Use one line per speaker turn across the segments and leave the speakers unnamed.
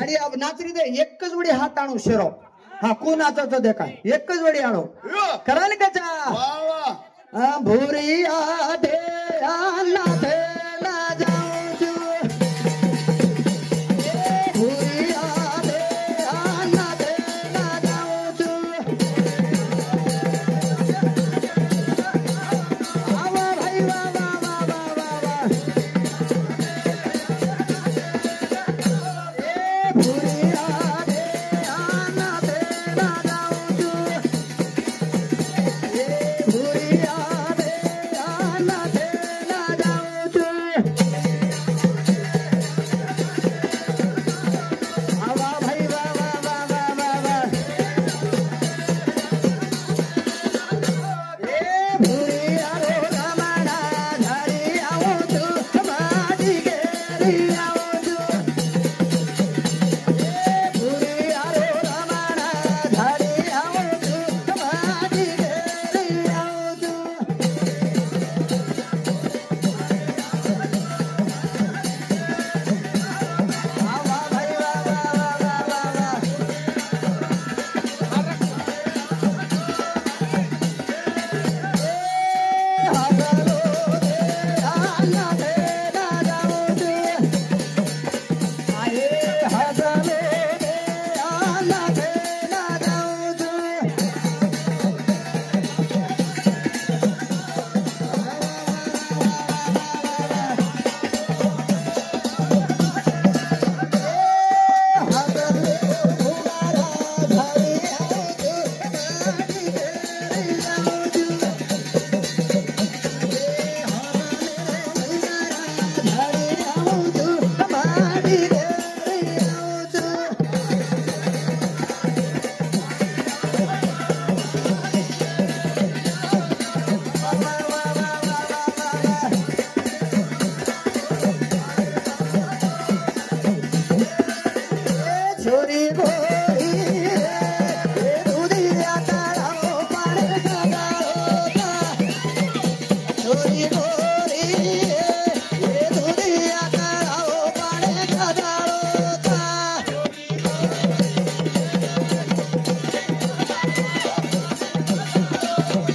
एकच वडी हात आणू शिरो हा कोण आता देखा एकच वडी आणू कराल का भुरी आधे नाथे ना जाऊं जो भुरी आधे नाथे ना जाऊं जो आवा भाई वा वा वा वा वा भुरी आधे नाथे ना जाऊं जो भुरी आधे नाथे ना जाऊं जो आवा भाई वा वा वा वा वा वा भुरी आरो रमणा धरी आओ तू बाजी गेरी आओ तू भुरी आरो रमणा धरी आओ तू बाजी गेरी आओ तू आवा भाई वा वा वा वा वा हसलो दे आना दे ना जाऊं तू आये हसलो दे आना दे ना जाऊं तू छोरी गोरी दुधिया तळाओ पाणी गगाळोता छोरी गोरी दुधिया तळाओ पाणी गगाळोता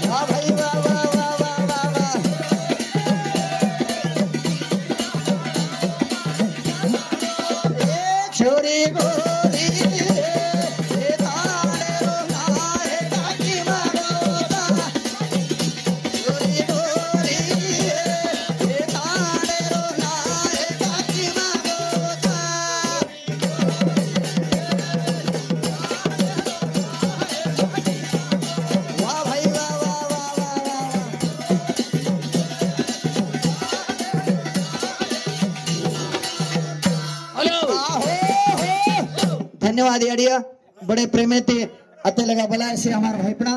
वा भाई वा वा वा वा वा वा छोरी गोरी ताळे रोनाए काकी मागोता छोरी गोरी ताळे रोनाए काकी मागोता धन्यवाद याडिया बड़े प्रेमे थे अते लगा बुलाए से हमारा भाईपड़ा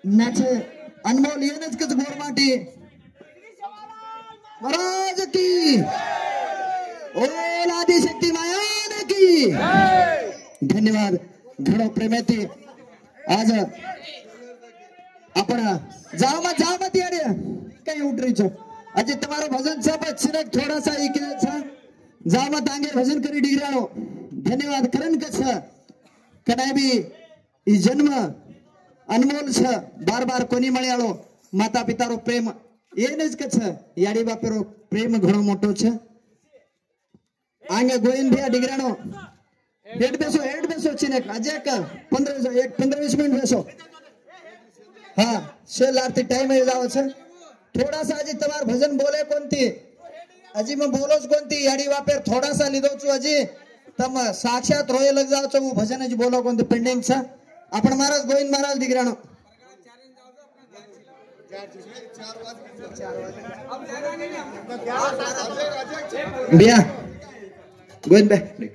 नाचे अनमोल ये नच कुछ गोर माटी महाराज की ओल आदि शक्ति मायान की धन्यवाद घणो प्रेमे थे आज आपण जाव मत याडिया कहीं उठ रही छो अजे तुम्हारो भजन सब सिरक थोड़ा सा एक जाव मत आगे भजन करी डिगराणो धन्यवाद करण कछ कदाय भी ई जन्म अनमोल छ बार बार कोनी मळ्याळो माता पितारो प्रेम एनेज कछ याडी बापेरो प्रेम घणो मोटो छ आगे गोविंद भैया डिगराणो हेड बेसो चिनेक अजय का 15-20 मिनिट बेसो हाँ शेल आरती टाइम है जाओ छ थोड़ा सा अजी तमार भजन बोले कोणती अजी मैं बोलोच कोणती याडी वापेर थोड़ा सा लीधो छु अजी तम साक्षात रोये लग जाओ छ भजन अजी बोलो कोणती पेंडिंग छ आपण महाराज गोविंद महाराज दिगराणो भैया गोविंद भाई